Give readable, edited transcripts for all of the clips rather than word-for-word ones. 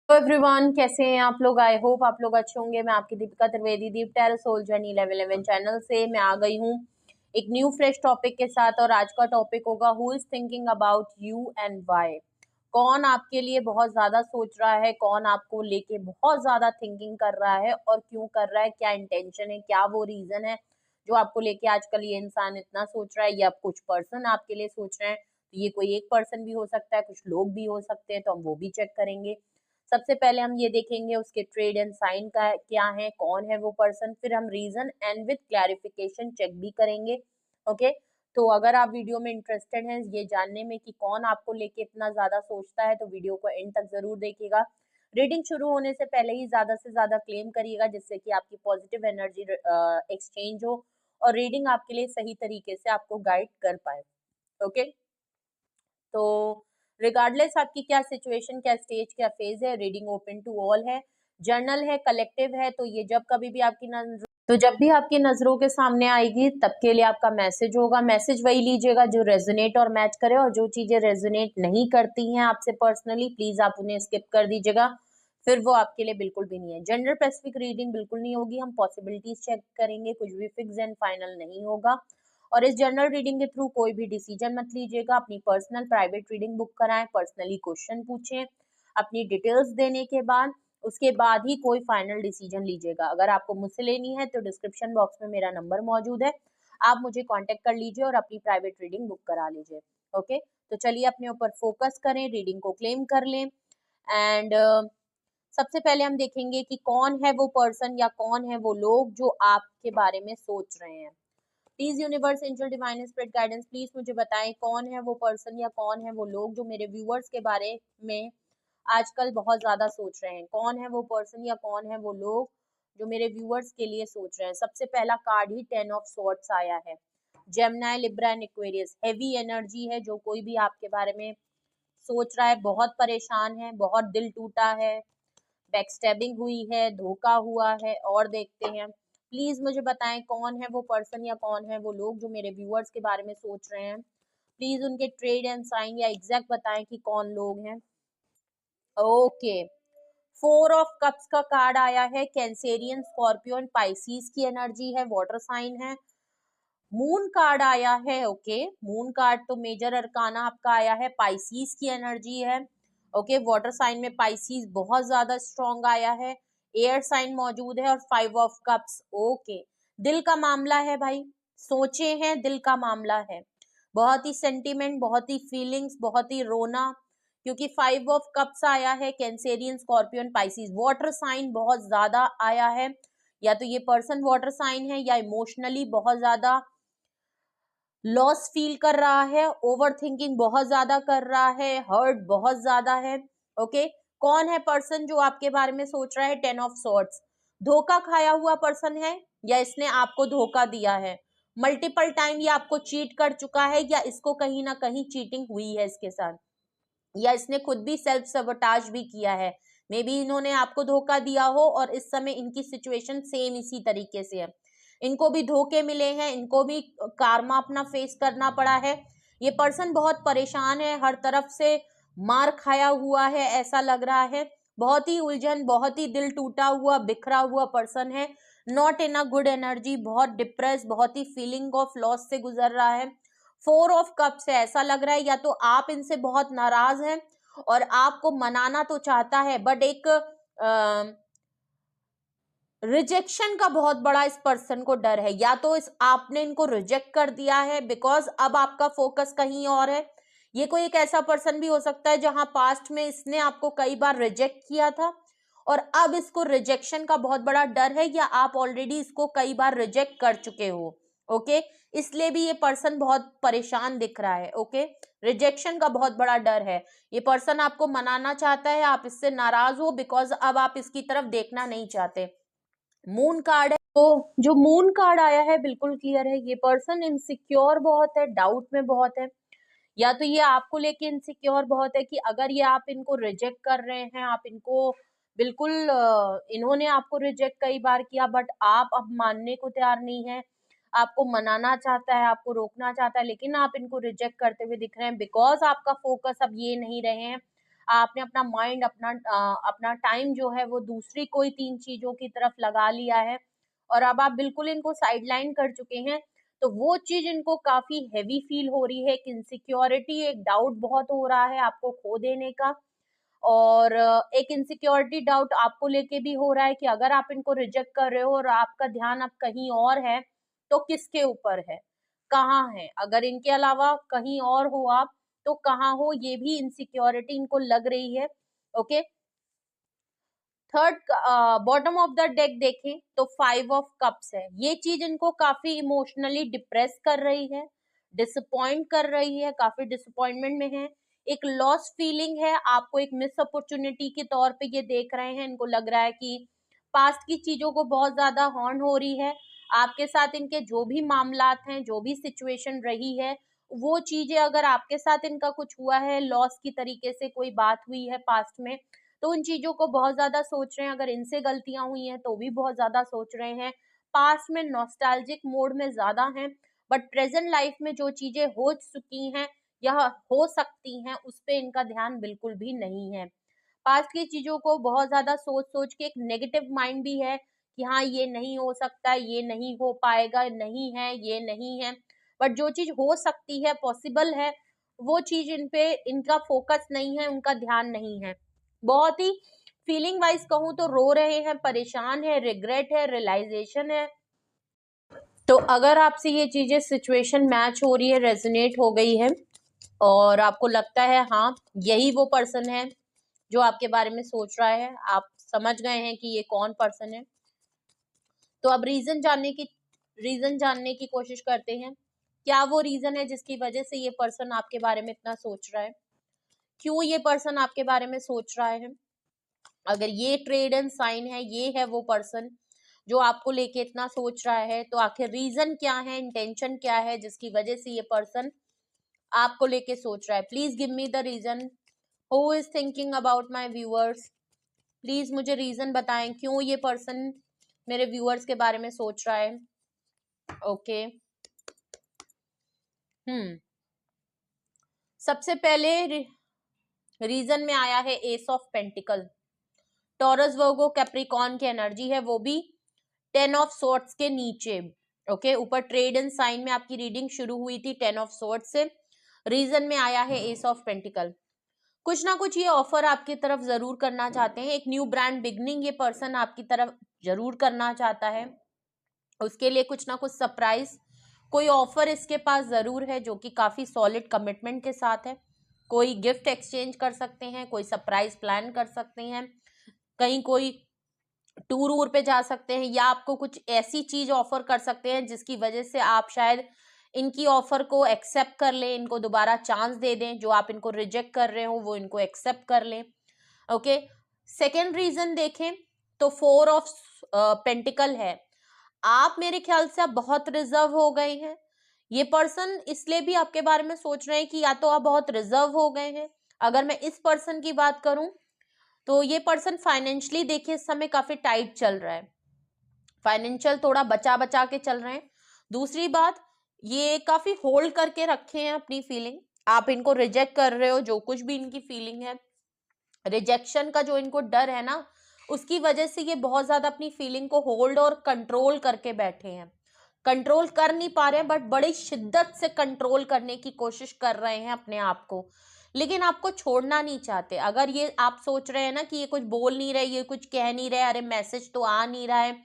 तो एवरीवन, कैसे हैं आप लोग। आई होप आप लोग अच्छे होंगे। मैं आपकी दीपिका त्रिवेदी, दीप टैरो सोल जर्नी 11 चैनल से मैं आ गई हूँ एक न्यू फ्रेश टॉपिक के साथ। और आज का टॉपिक होगा who is thinking about you and why. कौन आपके लिए बहुत ज्यादा सोच रहा है, कौन आपको लेके बहुत ज्यादा थिंकिंग कर रहा है और क्यों कर रहा है, क्या इंटेंशन है, क्या वो रीजन है जो आपको लेके आजकल ये इंसान इतना सोच रहा है, या कुछ पर्सन आपके लिए सोच रहे हैं। तो ये कोई एक पर्सन भी हो सकता है, कुछ लोग भी हो सकते हैं, तो हम वो भी चेक करेंगे। सबसे पहले हम ये देखेंगे उसके ट्रेड एंड साइन का क्या है, कौन है वो पर्सन, फिर हम reason and with clarification check भी करेंगे। ओके, तो अगर आप वीडियो में इंटरेस्टेड हैं ये जानने में कि कौन आपको लेके इतना ज्यादा सोचता है, तो वीडियो को एंड तक जरूर देखिएगा। रीडिंग शुरू होने से पहले ही ज्यादा से ज्यादा क्लेम करिएगा, जिससे कि आपकी पॉजिटिव एनर्जी एक्सचेंज हो और रीडिंग आपके लिए सही तरीके से आपको गाइड कर पाए। ओके, तो रिगार्डलेस आपकी क्या सिचुएशन, क्या स्टेज, क्या फेज है, रीडिंग ओपन टू ऑल है, जर्नल है, कलेक्टिव है। तो ये जब कभी भी आपकी नजर तो जब भी आपकी नजरों के सामने आएगी तब के लिए आपका मैसेज होगा। मैसेज वही लीजिएगा जो रेजोनेट और मैच करे, और जो चीजें रेजोनेट नहीं करती हैं आपसे पर्सनली, प्लीज आप उन्हें स्किप कर दीजिएगा, फिर वो आपके लिए बिल्कुल भी नहीं है। जेंडर स्पेसिफिक रीडिंग बिल्कुल नहीं होगी, हम पॉसिबिलिटीज चेक करेंगे, कुछ भी फिक्स एंड फाइनल नहीं होगा। और इस जनरल रीडिंग के थ्रू कोई भी डिसीजन मत लीजिएगा। अपनी पर्सनल प्राइवेट रीडिंग बुक कराएं, पर्सनली क्वेश्चन पूछें अपनी डिटेल्स देने के बाद, उसके बाद ही कोई फाइनल डिसीजन लीजिएगा। अगर आपको मुझसे लेनी है तो डिस्क्रिप्शन बॉक्स में मेरा नंबर मौजूद है, आप मुझे कांटेक्ट कर लीजिए और अपनी प्राइवेट रीडिंग बुक करा लीजिए। ओके, तो चलिए अपने ऊपर फोकस करें, रीडिंग को क्लेम कर लें। एंड सबसे पहले हम देखेंगे कि कौन है वो पर्सन या कौन है वो लोग जो आपके बारे में सोच रहे हैं। Please universe, angel, divine spirit guidance, please मुझे बताएं कौन है वो पर्सन या कौन है वो लोग जो मेरे व्यूअर्स के बारे में आजकल बहुत ज्यादा सोच रहे हैं। कौन है वो पर्सन या कौन है वो लोग जो मेरे व्यूअर्स के लिए सोच रहे हैं। सबसे पहला कार्ड ही 10 ऑफ स्वॉर्ड्स आया है। Gemini, Libra and Aquarius, heavy energy है। जो कोई भी आपके बारे में सोच रहा है बहुत परेशान है, बहुत दिल टूटा है, बैकस्टैबिंग हुई है, धोखा हुआ है। और देखते हैं, प्लीज मुझे बताएं कौन है वो पर्सन या कौन है वो लोग जो मेरे व्यूअर्स के बारे में सोच रहे हैं। प्लीज उनके ट्रेड एंड साइन या एग्जैक्ट बताएं कि कौन लोग हैं। ओके, 4 ऑफ कप्स का कार्ड आया है। कैंसेरियन, स्कॉर्पियो एंड पाइसीज की एनर्जी है, वाटर साइन है। मून कार्ड आया है। ओके, मून कार्ड तो मेजर अरकाना आपका आया है, पाइसीज की एनर्जी है। ओके, वाटर साइन में पाइसीज बहुत ज्यादा स्ट्रॉन्ग आया है, एयर साइन मौजूद है। और 5 ऑफ कप्स, ओके, दिल का मामला है भाई, सोचे हैं, दिल का मामला है, बहुत ही सेंटिमेंट, बहुत ही फीलिंग्स, बहुत ही रोना, क्योंकि 5 ऑफ कप्स आया है। Cancerian, Scorpion, Pisces, water sign बहुत ज्यादा आया है। या तो ये पर्सन वाटर साइन है या इमोशनली बहुत ज्यादा लॉस फील कर रहा है, ओवर थिंकिंग बहुत ज्यादा कर रहा है, हर्ट बहुत ज्यादा है। ओके, कौन है पर्सन जो आपके बारे में सोच रहा है। 10 ऑफ सॉर्ड्स, धोखा खाया हुआ पर्सन है या इसने आपको धोखा दिया है, मल्टीपल टाइम ये आपको चीट कर चुका है, या इसको कहीं ना कहीं चीटिंग हुई है इसके साथ, या इसने खुद भी सेल्फ सबोटाज भी किया है। मे बी इन्होंने आपको धोखा दिया हो और इस समय इनकी सिचुएशन सेम इसी तरीके से है। इनको भी धोखे मिले हैं, इनको भी कार्मा अपना फेस करना पड़ा है। ये पर्सन बहुत परेशान है, हर तरफ से मार खाया हुआ है, ऐसा लग रहा है। बहुत ही उलझन, बहुत ही दिल टूटा हुआ, बिखरा हुआ पर्सन है। Not in a good energy, बहुत डिप्रेस, बहुत ही फीलिंग ऑफ लॉस से गुजर रहा है। 4 ऑफ कप्स है, ऐसा लग रहा है या तो आप इनसे बहुत नाराज हैं और आपको मनाना तो चाहता है, बट एक रिजेक्शन का बहुत बड़ा इस पर्सन को डर है। या तो इस आपने इनको रिजेक्ट कर दिया है, बिकॉज अब आपका फोकस कहीं और है। ये कोई एक ऐसा पर्सन भी हो सकता है जहां पास्ट में इसने आपको कई बार रिजेक्ट किया था और अब इसको रिजेक्शन का बहुत बड़ा डर है, या आप ऑलरेडी इसको कई बार रिजेक्ट कर चुके हो। ओके, इसलिए भी ये पर्सन बहुत परेशान दिख रहा है। ओके, रिजेक्शन का बहुत बड़ा डर है। ये पर्सन आपको मनाना चाहता है, आप इससे नाराज हो बिकॉज अब आप इसकी तरफ देखना नहीं चाहते। मून कार्ड है, तो जो मून कार्ड आया है बिल्कुल क्लियर है, ये पर्सन इनसिक्योर बहुत है, डाउट में बहुत है। या तो ये आपको लेके इनसिक्योर बहुत है कि अगर ये आप इनको रिजेक्ट कर रहे हैं, आप इनको बिल्कुल इन्होंने आपको रिजेक्ट कई बार किया, बट आप अब मानने को तैयार नहीं है, आपको मनाना चाहता है, आपको रोकना चाहता है, लेकिन आप इनको रिजेक्ट करते हुए दिख रहे हैं बिकॉज आपका फोकस अब ये नहीं रहे हैं। आपने अपना माइंड, अपना टाइम जो है वो दूसरी कोई 3 चीजों की तरफ लगा लिया है और अब आप बिल्कुल इनको साइडलाइन कर चुके हैं। तो वो चीज इनको काफी हेवी फील हो रही है, एक इनसिक्योरिटी, एक डाउट बहुत हो रहा है आपको खो देने का। और एक इनसिक्योरिटी डाउट आपको लेके भी हो रहा है कि अगर आप इनको रिजेक्ट कर रहे हो और आपका ध्यान अब कहीं और है, तो किसके ऊपर है, कहाँ है? अगर इनके अलावा कहीं और हो आप, तो कहाँ हो, ये भी इनसिक्योरिटी इनको लग रही है। Okay, third, bottom of the deck देखें तो 5 ऑफ कप्स है। ये चीज इनको काफी इमोशनली डिप्रेस कर रही है, डिसअपॉइंट कर रही है, काफी डिसअपॉइंटमेंट में है, एक लॉस फीलिंग है, आपको एक मिस अपॉर्चुनिटी के तौर पे ये देख रहे हैं। इनको लग रहा है कि पास्ट की चीजों को बहुत ज्यादा हॉर्न हो रही है, आपके साथ इनके जो भी मामलात हैं, जो भी सिचुएशन रही है, वो चीजें अगर आपके साथ इनका कुछ हुआ है, लॉस की तरीके से कोई बात हुई है पास्ट में, तो उन चीजों को बहुत ज्यादा सोच रहे हैं। अगर इनसे गलतियां हुई हैं तो भी बहुत ज्यादा सोच रहे हैं। पास्ट में नॉस्टैल्जिक मोड में ज्यादा हैं, बट प्रेजेंट लाइफ में जो चीजें हो चुकी हैं या हो सकती हैं उस पे इनका ध्यान बिल्कुल भी नहीं है। पास्ट की चीजों को बहुत ज्यादा सोच सोच के एक नेगेटिव माइंड भी है कि हाँ ये नहीं हो सकता, ये नहीं हो पाएगा, नहीं है, ये नहीं है। बट जो चीज हो सकती है, पॉसिबल है, वो चीज इन पे इनका फोकस नहीं है, उनका ध्यान नहीं है। बहुत ही फीलिंग वाइज कहूँ तो रो रहे हैं, परेशान है, रिग्रेट है, रियलाइजेशन है। तो अगर आपसे ये चीजें सिचुएशन मैच हो रही है, रेजोनेट हो गई है और आपको लगता है हाँ यही वो पर्सन है जो आपके बारे में सोच रहा है, आप समझ गए हैं कि ये कौन पर्सन है, तो अब रीजन जानने की कोशिश करते हैं। क्या वो रीजन है जिसकी वजह से ये पर्सन आपके बारे में इतना सोच रहा है? क्यों ये पर्सन आपके बारे में सोच रहा है? अगर ये ट्रेड एंड साइन है, ये है वो पर्सन जो आपको लेके इतना सोच रहा है, तो आखिर रीजन क्या है, इंटेंशन क्या है जिसकी वजह से ये पर्सन आपको लेके सोच रहा है? Please give me the reason. Who is thinking about my viewers? Please मुझे रीजन बताएं क्यों ये पर्सन मेरे व्यूअर्स के बारे में सोच रहा है। ओके, सबसे पहले रीजन में आया है S of pentacle. Taurus, Virgo, Capricorn की एनर्जी है, वो भी 10 ऑफ सोर्ट्स के नीचे। ओके, ऊपर ट्रेड एंड साइन में आपकी रीडिंग शुरू हुई थी 10 ऑफ सोर्ट्स से, रीजन में आया है एस ऑफ पेंटिकल। कुछ ना कुछ ये ऑफर आपकी तरफ जरूर करना चाहते हैं, एक न्यू ब्रांड बिगनिंग ये पर्सन आपकी तरफ जरूर करना चाहता है। उसके लिए कुछ ना कुछ सरप्राइज, कोई ऑफर इसके पास जरूर है जो कि काफी सॉलिड कमिटमेंट के साथ है। कोई गिफ्ट एक्सचेंज कर सकते हैं, कोई सरप्राइज प्लान कर सकते हैं, कहीं कोई टूर वूर पे जा सकते हैं, या आपको कुछ ऐसी चीज ऑफर कर सकते हैं जिसकी वजह से आप शायद इनकी ऑफर को एक्सेप्ट कर लें, इनको दोबारा चांस दे दें, जो आप इनको रिजेक्ट कर रहे हो वो इनको एक्सेप्ट कर लें। ओके, सेकेंड रीजन देखें तो 4 ऑफ पेंटिकल है। आप मेरे ख्याल से आप बहुत रिजर्व हो गए हैं। ये पर्सन इसलिए भी आपके बारे में सोच रहे हैं कि या तो आप बहुत रिजर्व हो गए हैं। अगर मैं इस पर्सन की बात करूं तो ये पर्सन फाइनेंशियली देखिए इस समय काफी टाइट चल रहा है, फाइनेंशियल थोड़ा बचा बचा के चल रहे हैं। दूसरी बात, ये काफी होल्ड करके रखे हैं अपनी फीलिंग, आप इनको रिजेक्ट कर रहे हो, जो कुछ भी इनकी फीलिंग है, रिजेक्शन का जो इनको डर है ना, उसकी वजह से ये बहुत ज्यादा अपनी फीलिंग को होल्ड और कंट्रोल करके बैठे हैं। कंट्रोल कर नहीं पा रहे हैं, बट बड़ी शिद्दत से कंट्रोल करने की कोशिश कर रहे हैं अपने आप को, लेकिन आपको छोड़ना नहीं चाहते। अगर ये आप सोच रहे हैं ना कि ये कुछ बोल नहीं रहे, ये कुछ कह नहीं रहे, अरे मैसेज तो आ नहीं रहा है,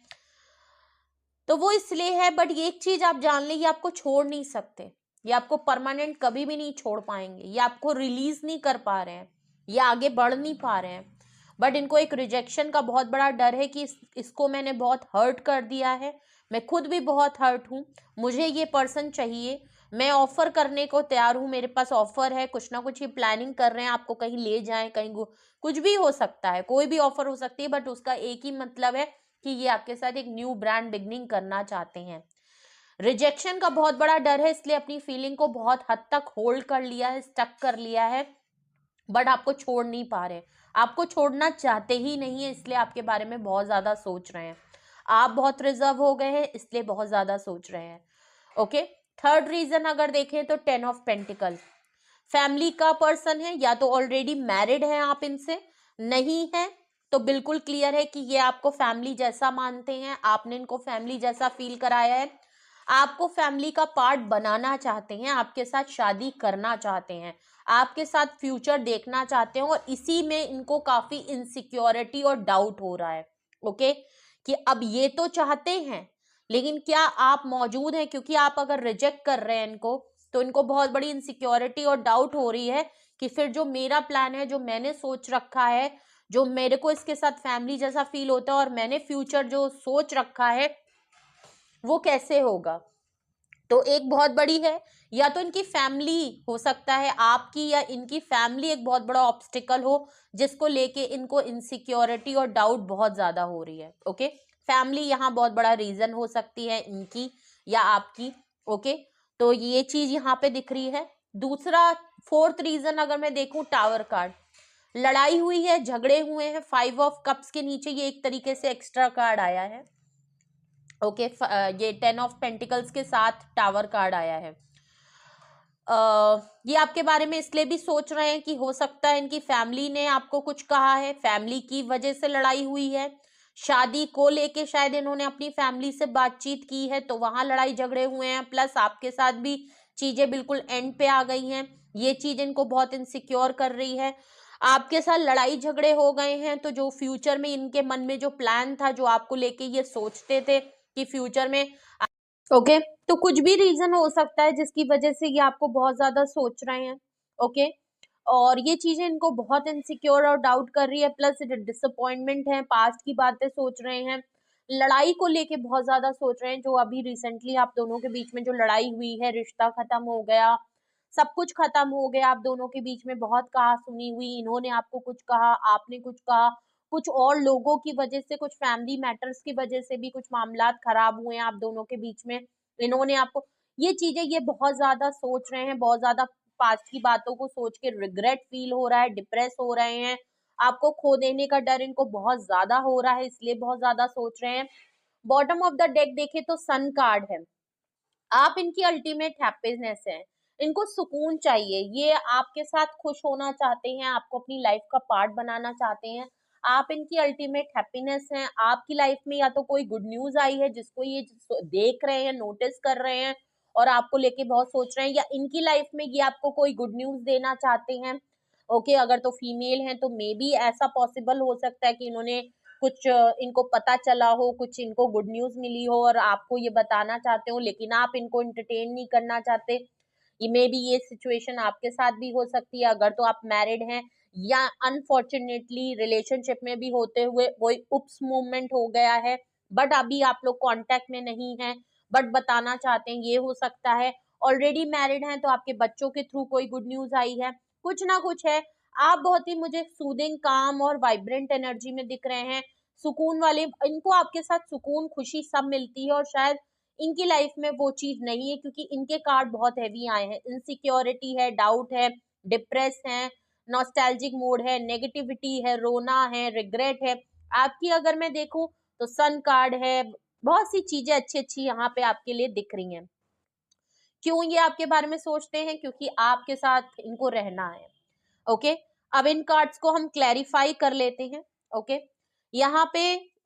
तो वो इसलिए है। बट ये एक चीज आप जान ले, ये आपको छोड़ नहीं सकते, ये आपको परमानेंट कभी भी नहीं छोड़ पाएंगे, ये आपको रिलीज नहीं कर पा रहे हैं, ये आगे बढ़ नहीं पा रहे हैं। बट इनको एक रिजेक्शन का बहुत बड़ा डर है कि इसको मैंने बहुत हर्ट कर दिया है, मैं खुद भी बहुत हर्ट हूँ, मुझे ये पर्सन चाहिए, मैं ऑफर करने को तैयार हूँ, मेरे पास ऑफर है, कुछ ना कुछ ये प्लानिंग कर रहे हैं आपको कहीं ले जाएं, कहीं कुछ भी हो सकता है, कोई भी ऑफर हो सकती है, बट उसका एक ही मतलब है कि ये आपके साथ एक न्यू ब्रांड बिगनिंग करना चाहते हैं। रिजेक्शन का बहुत बड़ा डर है, इसलिए अपनी फीलिंग को बहुत हद तक होल्ड कर लिया है, स्टक कर लिया है, बट आपको छोड़ नहीं पा रहे, आपको छोड़ना चाहते ही नहीं है, इसलिए आपके बारे में बहुत ज्यादा सोच रहे हैं। आप बहुत रिजर्व हो गए हैं, इसलिए बहुत ज्यादा सोच रहे हैं। ओके, थर्ड रीजन अगर देखें तो 10 ऑफ पेंटिकल। फैमिली का पर्सन है, या तो ऑलरेडी मैरिड है आप इनसे, नहीं है तो बिल्कुल क्लियर है कि ये आपको फैमिली जैसा मानते हैं, आपने इनको फैमिली जैसा फील कराया है, आपको फैमिली का पार्ट बनाना चाहते हैं, आपके साथ शादी करना चाहते हैं, आपके साथ फ्यूचर देखना चाहते हैं, और इसी में इनको काफी इनसिक्योरिटी और डाउट हो रहा है। ओके, कि अब ये तो चाहते हैं लेकिन क्या आप मौजूद हैं, क्योंकि आप अगर रिजेक्ट कर रहे हैं इनको तो इनको बहुत बड़ी इनसिक्योरिटी और डाउट हो रही है कि फिर जो मेरा प्लान है, जो मैंने सोच रखा है, जो मेरे को इसके साथ फैमिली जैसा फील होता है और मैंने फ्यूचर जो सोच रखा है वो कैसे होगा। तो एक बहुत बड़ी है, या तो इनकी फैमिली हो सकता है आपकी या इनकी फैमिली एक बहुत बड़ा ऑब्स्टिकल हो जिसको लेके इनको इनसिक्योरिटी और डाउट बहुत ज्यादा हो रही है। ओके, फैमिली यहाँ बहुत बड़ा रीजन हो सकती है इनकी या आपकी। ओके, तो ये चीज यहाँ पे दिख रही है। दूसरा, फोर्थ रीजन अगर मैं देखूं, टावर कार्ड, लड़ाई हुई है, झगड़े हुए हैं, 5 ऑफ कप्स के नीचे ये एक तरीके से एक्स्ट्रा कार्ड आया है। ओके, ये 10 ऑफ पेंटिकल्स के साथ टावर कार्ड आया है। ये आपके बारे में इसलिए भी सोच रहे हैं कि हो सकता है इनकी फैमिली ने आपको कुछ कहा है, फैमिली की वजह से लड़ाई हुई है, शादी को लेके शायद इन्होंने अपनी फैमिली से बातचीत की है तो वहां लड़ाई झगड़े हुए हैं, प्लस आपके साथ भी चीजें बिल्कुल एंड पे आ गई हैं, ये चीज इनको बहुत इनसिक्योर कर रही है। आपके साथ लड़ाई झगड़े हो गए हैं तो जो फ्यूचर में इनके मन में जो प्लान था, जो आपको लेके ये सोचते थे कि फ्यूचर में, ओके, तो कुछ भी रीजन हो सकता है जिसकी वजह से ये आपको बहुत ज्यादा सोच रहे हैं। ओके, और ये चीजें इनको बहुत इनसिक्योर और डाउट कर रही है, प्लस डिसअपॉइंटमेंट है, पास्ट की बातें सोच रहे हैं, लड़ाई को लेके बहुत ज्यादा सोच रहे हैं, जो अभी रिसेंटली आप दोनों के बीच में जो लड़ाई हुई है, रिश्ता खत्म हो गया, सब कुछ खत्म हो गया, आप दोनों के बीच में बहुत कहा सुनी हुई, इन्होंने आपको कुछ कहा, आपने कुछ कहा, कुछ और लोगों की वजह से, कुछ फैमिली मैटर्स की वजह से भी कुछ मामलात खराब हुए हैं आप दोनों के बीच में, इन्होंने आपको, ये चीजें ये बहुत ज्यादा सोच रहे हैं, बहुत ज्यादा पास्ट की बातों को सोच के रिग्रेट फील हो रहा है, डिप्रेस हो रहे हैं, आपको खो देने का डर इनको बहुत ज्यादा हो रहा है, इसलिए बहुत ज्यादा सोच रहे हैं। बॉटम ऑफ द डेक देखे तो सन कार्ड है, आप इनकी अल्टीमेट हैप्पीनेस है, इनको सुकून चाहिए, ये आपके साथ खुश होना चाहते हैं, आपको अपनी लाइफ का पार्ट बनाना चाहते हैं, आप इनकी अल्टीमेट हैप्पीनेस हैं, आपकी लाइफ में या तो कोई गुड न्यूज आई है जिसको ये देख रहे हैं, नोटिस कर रहे हैं और आपको लेके बहुत सोच रहे हैं, या इनकी लाइफ में ये आपको कोई गुड न्यूज देना चाहते हैं। ओके, अगर तो फीमेल हैं तो मे बी ऐसा पॉसिबल हो सकता है कि इन्होंने कुछ इनको पता चला हो, कुछ इनको गुड न्यूज मिली हो और आपको ये बताना चाहते हो, लेकिन आप इनको एंटरटेन नहीं करना चाहते। ये मे बी ये सिचुएशन आपके साथ भी हो सकती है अगर तो आप मैरिड हैं, या अनफॉर्चुनेटली रिलेशनशिप में भी होते हुए कोई उप्स मूवमेंट हो गया है, बट अभी आप लोग कांटेक्ट में नहीं हैं, बट बताना चाहते हैं, ये हो सकता है। ऑलरेडी मैरिड हैं तो आपके बच्चों के थ्रू कोई गुड न्यूज आई है, कुछ ना कुछ है। आप बहुत ही मुझे सूदिंग, काम और वाइब्रेंट एनर्जी में दिख रहे हैं, सुकून वाले, इनको आपके साथ सुकून खुशी सब मिलती है, और शायद इनकी लाइफ में वो चीज नहीं है क्योंकि इनके कार्ड बहुत हैवी आए हैं, इनसिक्योरिटी है, डाउट है, डिप्रेस है, नॉस्टैल्जिक मूड है, नेगेटिविटी है, रोना है, रिग्रेट है। आपकी अगर मैं देखूं तो सन कार्ड है, बहुत सी चीजें अच्छी अच्छी यहाँ पे आपके लिए दिख रही हैं। क्यों ये आपके बारे में सोचते हैं? क्योंकि आपके साथ इनको रहना है। ओके, अब इन कार्ड्स को हम क्लैरिफाई कर लेते हैं। ओके, यहाँ पे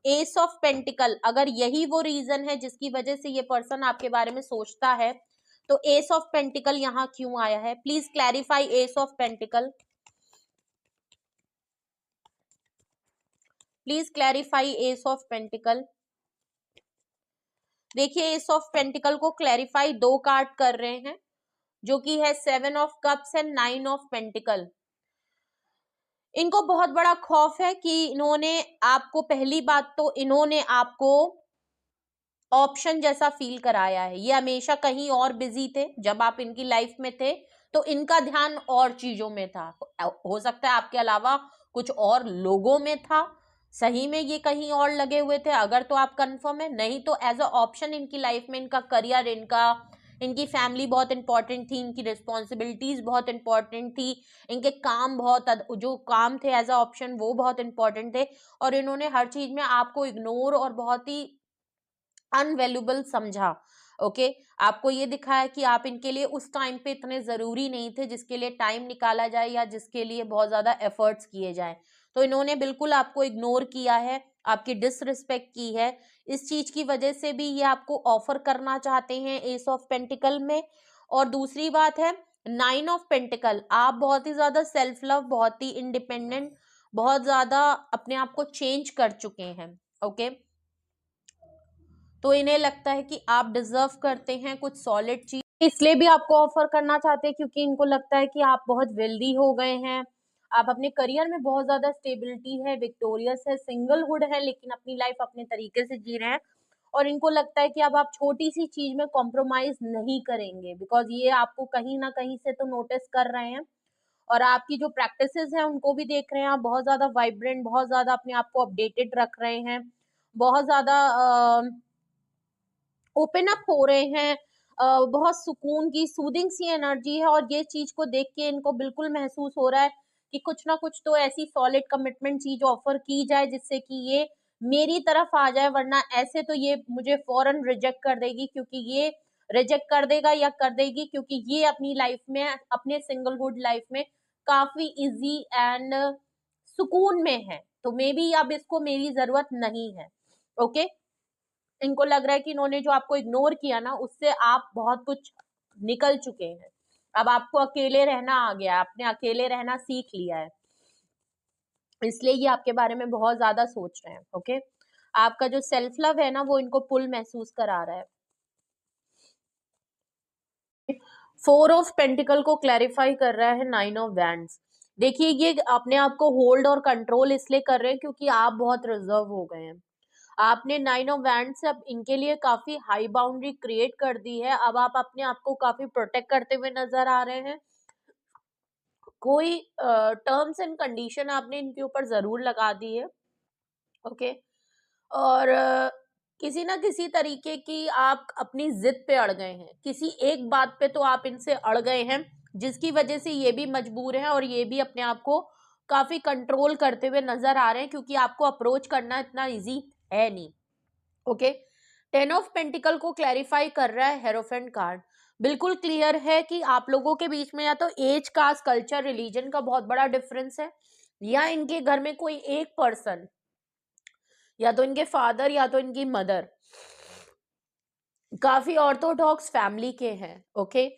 एस ऑफ पेंटिकल, अगर यही वो रीजन है जिसकी वजह से ये पर्सन आपके बारे में सोचता है तो एस ऑफ पेंटिकल यहाँ क्यों आया है? Please clarify S of pentacle, please clarify S of pentacle. देखिए, एस ऑफ पेंटिकल को क्लैरिफाई दो कार्ड कर रहे हैं जो कि है 7 of cups and 9 of pentacle. इनको बहुत बड़ा खौफ है कि इन्होंने आपको, पहली बात तो इन्होंने आपको ऑप्शन जैसा फील कराया है, ये हमेशा कहीं और बिजी थे जब आप इनकी लाइफ में थे, तो इनका ध्यान और चीजों में था, हो सकता है आपके अलावा कुछ और लोगों में था, सही में ये कहीं और लगे हुए थे अगर तो आप कंफर्म है, नहीं तो एज अ ऑप्शन इनकी लाइफ में इनका करियर, इनकी फैमिली बहुत इंपॉर्टेंट थी, इनकी रिस्पॉन्सिबिलिटीज बहुत इंपॉर्टेंट थी, इनके काम बहुत, जो काम थे एज अ ऑप्शन वो बहुत इंपॉर्टेंट थे, और इन्होंने हर चीज में आपको इग्नोर और बहुत ही अनवैल्यूबल समझा। ओके आपको ये दिखाया कि आप इनके लिए उस टाइम पे इतने जरूरी नहीं थे जिसके लिए टाइम निकाला जाए या जिसके लिए बहुत ज्यादा एफर्ट्स किए जाए। तो इन्होंने बिल्कुल आपको इग्नोर किया है, आपकी डिसरिस्पेक्ट की है। इस चीज की वजह से भी ये आपको ऑफर करना चाहते हैं एस ऑफ पेंटिकल में। और दूसरी बात है नाइन ऑफ पेंटिकल, आप बहुत ही ज्यादा सेल्फ लव, बहुत ही इंडिपेंडेंट, बहुत ज्यादा अपने आप को चेंज कर चुके हैं। ओके तो इन्हें लगता है कि आप डिजर्व करते हैं कुछ सॉलिड चीज, इसलिए भी आपको ऑफर करना चाहते हैं क्योंकि इनको लगता है कि आप बहुत वेल्दी हो गए हैं, आप अपने करियर में बहुत ज्यादा स्टेबिलिटी है, विक्टोरियस है, सिंगलहुड है, लेकिन अपनी लाइफ अपने तरीके से जी रहे हैं। और इनको लगता है कि अब आप छोटी सी चीज में कॉम्प्रोमाइज नहीं करेंगे, बिकॉज ये आपको कहीं ना कहीं से तो नोटिस कर रहे हैं और आपकी जो प्रैक्टिसेस हैं उनको भी देख रहे हैं। आप बहुत ज्यादा वाइब्रेंट, बहुत ज्यादा अपने आप को अपडेटेड रख रहे हैं, बहुत ज्यादा ओपन अप हो रहे हैं, बहुत सुकून की सूदिंग सी एनर्जी है। और ये चीज को देख के इनको बिल्कुल महसूस हो रहा है कि कुछ ना कुछ तो ऐसी सॉलिड कमिटमेंट चीज ऑफर की जाए जिससे कि ये मेरी तरफ आ जाए, वरना ऐसे तो ये मुझे फौरन रिजेक्ट कर देगी, क्योंकि ये रिजेक्ट कर देगा या कर देगी क्योंकि ये अपनी लाइफ में, अपने सिंगलहुड लाइफ में काफी इजी एंड सुकून में है। तो मे बी अब इसको मेरी जरूरत नहीं है। ओके इनको लग रहा है कि इन्होंने जो आपको इग्नोर किया ना, उससे आप बहुत कुछ निकल चुके हैं। अब आपको अकेले रहना आ गया, आपने अकेले रहना सीख लिया है, इसलिए ये आपके बारे में बहुत ज्यादा सोच रहे हैं। ओके आपका जो सेल्फ लव है ना, वो इनको पुल महसूस करा रहा है। फोर ऑफ पेंटिकल को क्लैरिफाई कर रहा है नाइन ऑफ वैंड्स। देखिए ये अपने आप को होल्ड और कंट्रोल इसलिए कर रहे हैं क्योंकि आप बहुत रिजर्व हो गए हैं। आपने नाइन ऑफ वैंड से अब इनके लिए काफी हाई बाउंड्री क्रिएट कर दी है। अब आप अपने आप को काफी प्रोटेक्ट करते हुए नजर आ रहे हैं। कोई टर्म्स एंड कंडीशन आपने इनके ऊपर जरूर लगा दी है। ओके और किसी ना किसी तरीके की आप अपनी जिद पे अड़ गए हैं, किसी एक बात पे तो आप इनसे अड़ गए हैं जिसकी वजह से ये भी मजबूर हैं और ये भी अपने आप को काफी कंट्रोल करते हुए नजर आ रहे हैं, क्योंकि आपको अप्रोच करना इतना इजी है नहीं। ओके टेन ऑफ पेंटिकल को क्लैरिफाई कर रहा है हेरोफेंट कार्ड। बिल्कुल क्लियर है कि आप लोगों के बीच में या तो एज, कास्ट, कल्चर, रिलीजन का बहुत बड़ा डिफरेंस है, या इनके घर में कोई एक पर्सन, या तो इनके फादर या तो इनकी मदर काफी ऑर्थोडॉक्स फैमिली के हैं। ओके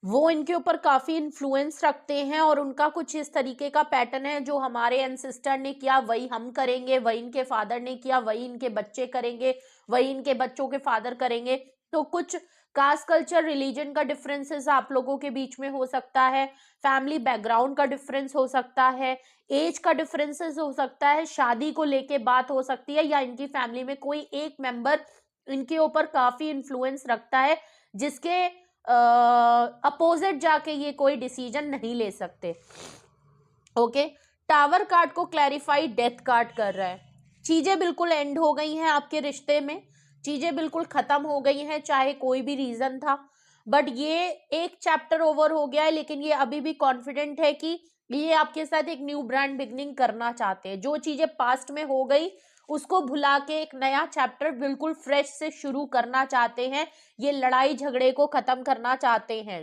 वो इनके ऊपर काफी इन्फ्लुएंस रखते हैं और उनका कुछ इस तरीके का पैटर्न है, जो हमारे एंसेस्टर ने किया वही हम करेंगे, वही इनके फादर ने किया वही इनके बच्चे करेंगे, वही इनके बच्चों के फादर करेंगे। तो कुछ कास्ट, कल्चर, रिलीजन का डिफरेंसेस आप लोगों के बीच में हो सकता है, फैमिली बैकग्राउंड का डिफरेंस हो सकता है, एज का डिफरेंसेस हो सकता है, शादी को लेके बात हो सकती है, या इनकी फैमिली में कोई एक मेंबर इनके ऊपर काफी इन्फ्लुएंस रखता है जिसके अपोजिट जाके ये कोई डिसीजन नहीं ले सकते। ओके टावर कार्ड को क्लैरिफाई डेथ कार्ड कर रहा है। चीजें बिल्कुल एंड हो गई हैं आपके रिश्ते में, चीजें बिल्कुल खत्म हो गई हैं, चाहे कोई भी रीजन था, बट ये एक चैप्टर ओवर हो गया है। लेकिन ये अभी भी कॉन्फिडेंट है कि ये आपके साथ एक न्यू ब्रांड बिगनिंग करना चाहते हैं। जो चीजें पास्ट में हो गई उसको भुला के एक नया चैप्टर बिल्कुल फ्रेश से शुरू करना चाहते हैं, ये लड़ाई झगड़े को खत्म करना चाहते हैं।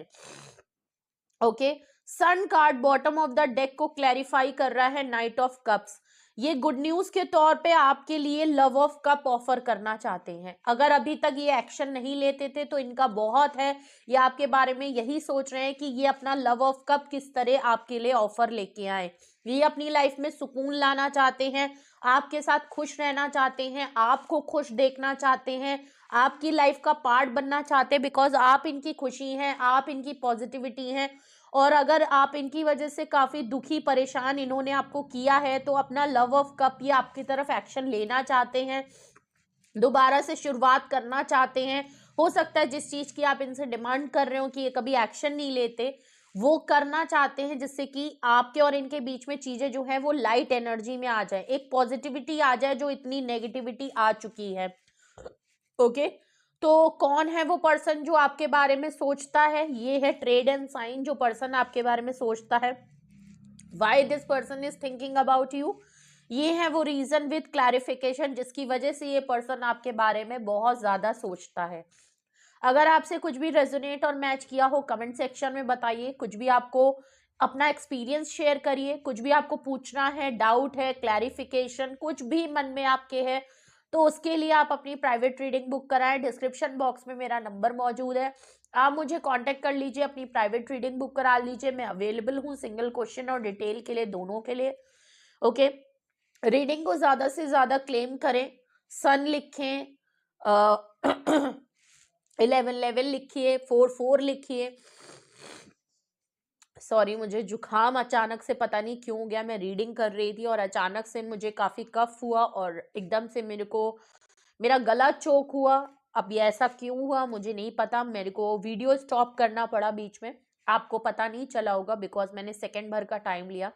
Okay sun card bottom of the deck को क्लैरिफाई कर रहा है नाइट ऑफ कप्स। ये गुड न्यूज के तौर पे आपके लिए लव ऑफ कप ऑफर करना चाहते हैं। अगर अभी तक ये एक्शन नहीं लेते थे तो इनका बहुत है, ये आपके बारे में यही सोच रहे हैं कि ये अपना लव ऑफ कप किस तरह आपके लिए ऑफर लेके आए। ये अपनी लाइफ में सुकून लाना चाहते हैं, आपके साथ खुश रहना चाहते हैं, आपको खुश देखना चाहते हैं, आपकी लाइफ का पार्ट बनना चाहते हैं, बिकॉज आप इनकी खुशी हैं, आप इनकी पॉजिटिविटी हैं। और अगर आप इनकी वजह से काफी दुखी, परेशान इन्होंने आपको किया है, तो अपना लव ऑफ कप ये आपकी तरफ एक्शन लेना चाहते हैं, दोबारा से शुरुआत करना चाहते हैं। हो सकता है जिस चीज की आप इनसे डिमांड कर रहे हो कि ये कभी एक्शन नहीं लेते, वो करना चाहते हैं, जिससे कि आपके और इनके बीच में चीजें जो है वो लाइट एनर्जी में आ जाए, एक पॉजिटिविटी आ जाए जो इतनी नेगेटिविटी आ चुकी है। ओके तो कौन है वो पर्सन जो आपके बारे में सोचता है? ये है ट्रेड एंड साइन, जो पर्सन आपके बारे में सोचता है। Why this person is thinking about you, ये है वो रीजन विद क्लैरिफिकेशन जिसकी वजह से ये पर्सन आपके बारे में बहुत ज्यादा सोचता है। अगर आपसे कुछ भी रेजोनेट और मैच किया हो कमेंट सेक्शन में बताइए, कुछ भी आपको अपना एक्सपीरियंस शेयर करिए, कुछ भी आपको पूछना है, डाउट है, क्लैरिफिकेशन कुछ भी मन में आपके है, तो उसके लिए आप अपनी प्राइवेट रीडिंग बुक कराएं। डिस्क्रिप्शन बॉक्स में मेरा नंबर मौजूद है, आप मुझे कांटेक्ट कर लीजिए, अपनी प्राइवेट रीडिंग बुक करा लीजिए। मैं अवेलेबल हूँ सिंगल क्वेश्चन और डिटेल के लिए, दोनों के लिए। ओके, रीडिंग को ज्यादा से ज्यादा क्लेम करें, सन लिखें, 11 लिखिए, 4 लिखिए। सॉरी, मुझे जुखाम अचानक से पता नहीं क्यों हो गया, मैं रीडिंग कर रही थी और अचानक से मुझे काफी कफ हुआ और एकदम से मेरा गला चोक हुआ। अब ये ऐसा क्यों हुआ मुझे नहीं पता, मेरे को वीडियो स्टॉप करना पड़ा बीच में, आपको पता नहीं चला होगा बिकॉज मैंने सेकंड भर का टाइम लिया।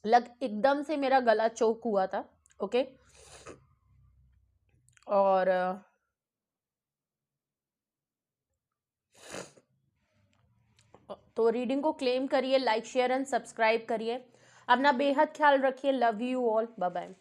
एकदम से मेरा गला चोक हुआ था। ओके, और तो रीडिंग को क्लेम करिए, लाइक शेयर एंड सब्सक्राइब करिए, अपना बेहद ख्याल रखिए। Love you all, bye bye.